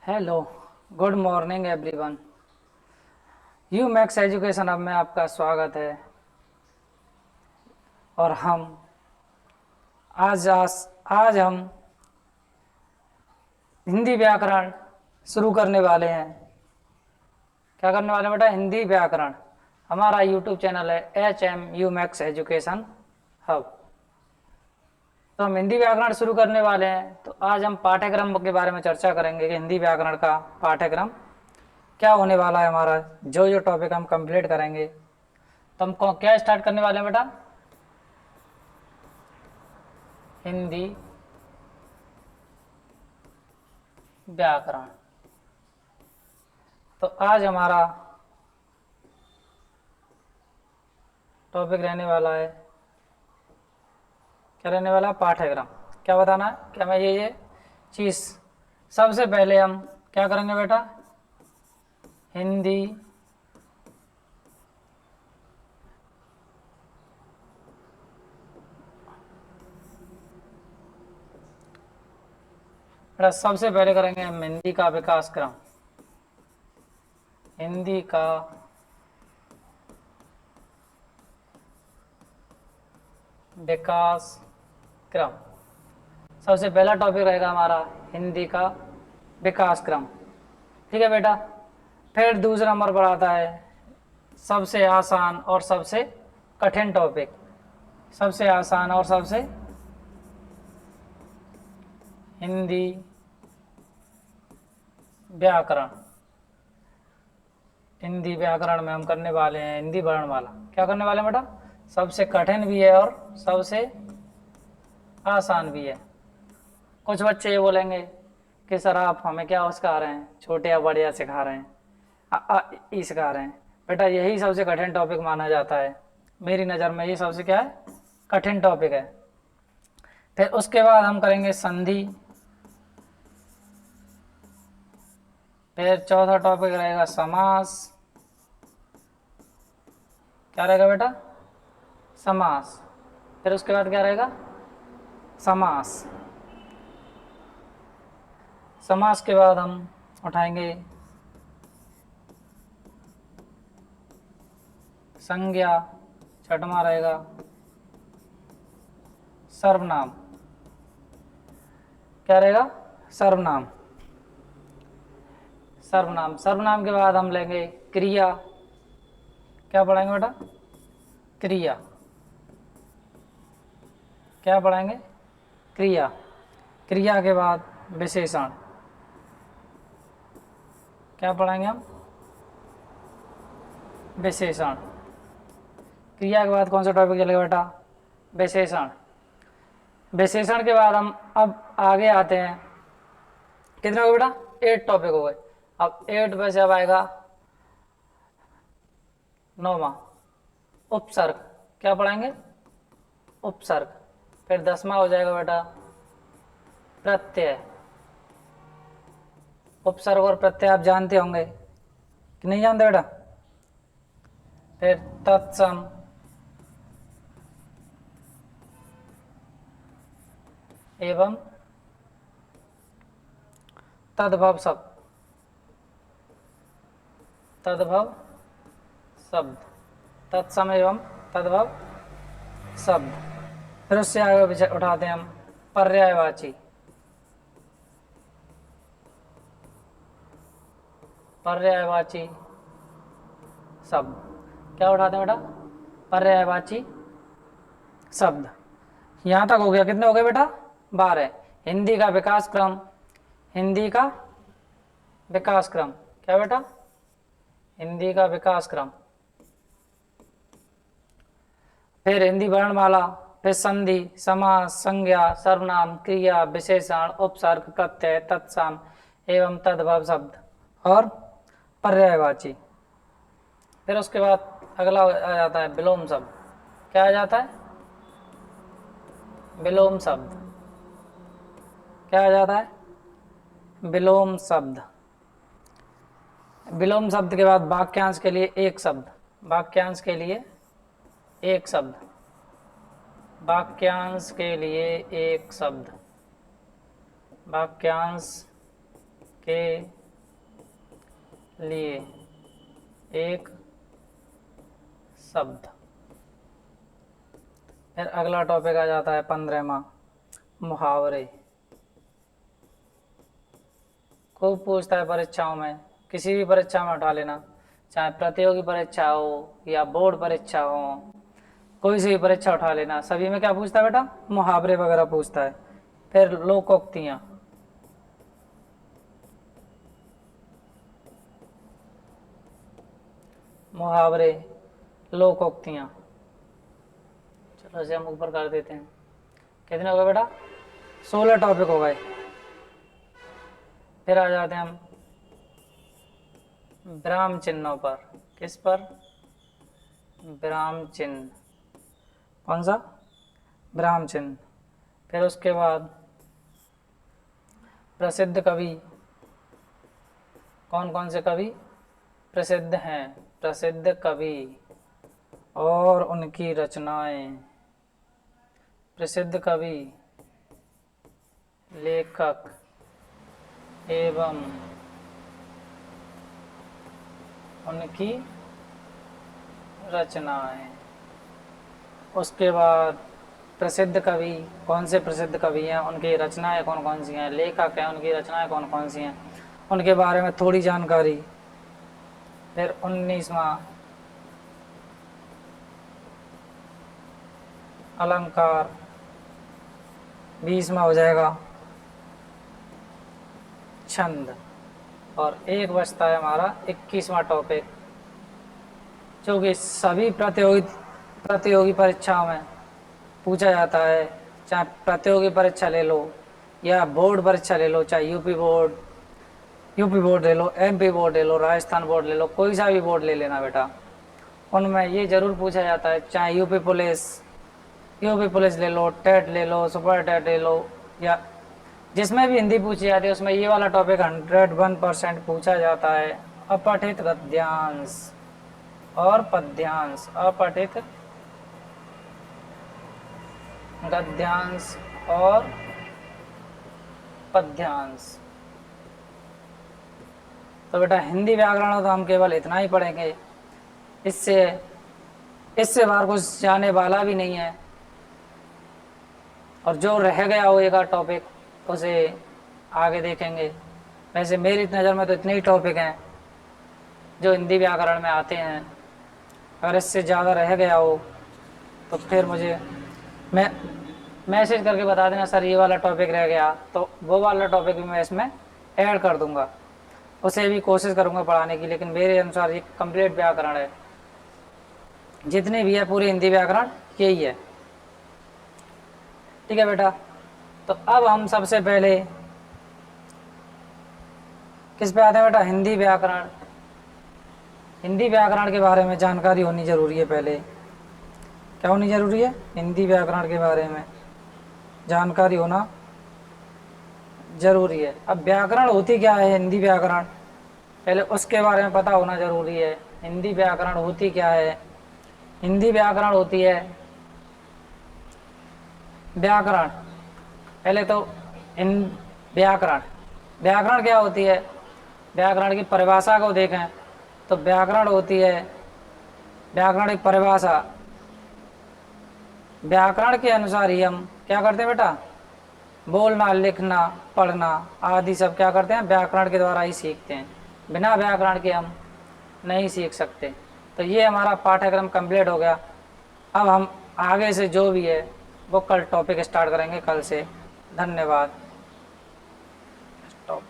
Hello, good morning everyone. You max education अब में आपका स्वागत है। और आज आज, आज हम हिंदी व्याकरण शुरू करने वाले हैं। क्या करने वाले हैं बेटा? हिंदी व्याकरण। हमारा यूट्यूब चैनल है HMU मैक्स एजुकेशन हब। तो हम हिंदी व्याकरण शुरू करने वाले हैं। तो आज हम पाठ्यक्रम के बारे में चर्चा करेंगे कि हिंदी व्याकरण का पाठ्यक्रम क्या होने वाला है। हमारा जो जो टॉपिक हम कंप्लीट करेंगे, तो हम क्या स्टार्ट करने वाले हैं बेटा? हिंदी व्याकरण। तो आज हमारा टॉपिक रहने वाला है, क्या रहने वाला? पाठ्यक्रम। क्या बताना है कि हमें ये चीज़ सबसे पहले हम क्या करेंगे बेटा? हिंदी बेटा सबसे पहले करेंगे हम हिंदी का विकास क्रम। हिंदी का विकास क्रम सबसे पहला टॉपिक रहेगा हमारा, हिंदी का विकास क्रम। ठीक है बेटा। फिर दूसरा नंबर पर आता है सबसे आसान और सबसे कठिन टॉपिक। सबसे आसान और सबसे हिंदी व्याकरण। हिंदी व्याकरण में हम करने वाले हैं हिंदी वर्णमाला। क्या करने वाले हैं बेटा? सबसे कठिन भी है और सबसे आसान भी है। कुछ बच्चे ये बोलेंगे कि सर आप हमें क्या सिखा रहे हैं, छोटे या बड़े या सिखा रहे हैं, ई सिखा रहे हैं। बेटा यही सबसे कठिन टॉपिक माना जाता है। मेरी नज़र में ये सबसे क्या है? कठिन टॉपिक है। फिर उसके बाद हम करेंगे संधि। फिर चौथा टॉपिक रहेगा समास। क्या रहेगा बेटा? समास। फिर उसके बाद क्या रहेगा? समास। समास के बाद हम उठाएंगे संज्ञा। छठवां रहेगा सर्वनाम। क्या रहेगा? सर्वनाम। सर्वनाम। सर्वनाम के बाद हम लेंगे क्रिया। क्या पढ़ाएंगे बेटा? क्रिया। क्या पढ़ाएंगे? क्रिया। क्रिया के बाद विशेषण। क्या पढ़ाएंगे हम? विशेषण। क्रिया के बाद कौन सा टॉपिक चलेगा बेटा? विशेषण। विशेषण के बाद हम अब आगे आते हैं, कितने हो गए बेटा? 8 टॉपिक हो गए। अब 8 में से अब आएगा 9वां उपसर्ग। क्या पढ़ाएंगे? उपसर्ग। फिर 10वां हो जाएगा बेटा प्रत्यय। उपसर्ग और प्रत्यय आप जानते होंगे कि नहीं जानते बेटा? फिर तत्सम। एवं तद्भव शब्द। तद्भव शब्द। तत्सम एवं तद्भव शब्द। फिर उससे आगे उठाते हैं हम पर्यायवाची। पर्यायवाची शब्द। क्या उठाते हैं बेटा? पर्यायवाची शब्द। यहां तक हो गया। कितने हो गए बेटा? 12। हिंदी का विकास क्रम। हिंदी का विकास क्रम। क्या बेटा? हिंदी का विकास क्रम। फिर हिंदी वर्णमाला। फिर संधि, समास, संज्ञा, सर्वनाम, क्रिया, विशेषण, उपसर्ग, प्रत्यय, तत्सम एवं तद्भव शब्द और पर्यायवाची। फिर उसके बाद अगला आ जाता है विलोम शब्द। क्या आ जाता है? विलोम शब्द। क्या आ जाता है? विलोम शब्द। विलोम शब्द के बाद वाक्यांश के लिए एक शब्द। वाक्यांश के लिए एक शब्द। वाक्यांश के लिए एक शब्द। वाक्यांश के लिए एक शब्द। फिर अगला टॉपिक आ जाता है 15वां, मुहावरे। खूब पूछता है परीक्षाओं में, किसी भी परीक्षा में उठा लेना, चाहे प्रतियोगी परीक्षा हो या बोर्ड परीक्षा हो, कोई सी भी परीक्षा उठा लेना, सभी में क्या पूछता है बेटा? मुहावरे वगैरह पूछता है। फिर लोकोक्तियाँ, मुहावरे, लोकोक्तियाँ। चलो इसे हम ऊपर कर देते हैं। कितने हो गए बेटा? 16 टॉपिक हो गए। फिर आ जाते हैं हम विराम चिन्हों पर। किस पर? विराम चिन्ह। कौन सा? विराम चिन्ह। फिर उसके बाद प्रसिद्ध कवि, कौन कौन से कवि प्रसिद्ध हैं? प्रसिद्ध कवि और उनकी रचनाएं। प्रसिद्ध कवि, लेखक एवं उनकी रचनाएं। उसके बाद प्रसिद्ध कवि, कौन से प्रसिद्ध कवि हैं, उनकी रचनाएं कौन कौन सी हैं, लेखक हैं, उनकी रचनाएं कौन कौन सी हैं, उनके बारे में थोड़ी जानकारी। फिर 19वां अलंकार। 20वां हो जाएगा छंद। और एक बचता है हमारा 21वां टॉपिक, जो कि सभी प्रतियोगी परीक्षाओं में पूछा जाता है। चाहे प्रतियोगी परीक्षा ले लो या बोर्ड परीक्षा ले लो, चाहे यूपी बोर्ड ले लो, एमपी बोर्ड ले लो, राजस्थान बोर्ड ले लो, कोई सा भी बोर्ड ले लेना बेटा, उनमें ये जरूर पूछा जाता है। चाहे यूपी पुलिस ले लो, टेट ले लो, सुपर टेट ले लो, या जिसमें भी हिंदी पूछी जाती है उसमें ये वाला टॉपिक 101% पूछा जाता है। अपठित गद्यांश और पद्यांश। अपठित गद्यांश और पद्यांश। तो बेटा हिंदी व्याकरण तो हम केवल इतना ही पढ़ेंगे, इससे बाहर कुछ जाने वाला भी नहीं है। और जो रह गया हो एक टॉपिक उसे आगे देखेंगे। वैसे मेरी नज़र में तो इतने ही टॉपिक हैं जो हिंदी व्याकरण में आते हैं। अगर इससे ज़्यादा रह गया हो तो फिर मुझे मैसेज करके बता देना, सर ये वाला टॉपिक रह गया, तो वो वाला टॉपिक भी मैं इसमें ऐड कर दूंगा। उसे भी कोशिश करूंगा पढ़ाने की, लेकिन मेरे अनुसार ये कंप्लीट व्याकरण है, जितने भी है पूरे हिंदी व्याकरण यही है। ठीक है बेटा, तो अब हम सबसे पहले किस पे आते हैं बेटा? हिंदी व्याकरण। हिंदी व्याकरण के बारे में जानकारी होनी जरूरी है। पहले क्या होनी जरूरी है? हिंदी व्याकरण के बारे में जानकारी होना जरूरी है। अब व्याकरण होती क्या है? हिंदी व्याकरण, पहले उसके बारे में पता होना जरूरी है। हिंदी व्याकरण होती क्या है? हिंदी व्याकरण होती है व्याकरण। पहले तो इन व्याकरण क्या होती है? व्याकरण की परिभाषा को देखें तो व्याकरण होती है, व्याकरण की परिभाषा, व्याकरण के अनुसार ही हम क्या करते हैं बेटा? बोलना, लिखना, पढ़ना आदि सब क्या करते हैं? व्याकरण के द्वारा ही सीखते हैं। बिना व्याकरण के हम नहीं सीख सकते। तो ये हमारा पाठ्यक्रम कंप्लीट हो गया। अब हम आगे से जो भी है वो कल टॉपिक स्टार्ट करेंगे, कल से। धन्यवाद। स्टॉप।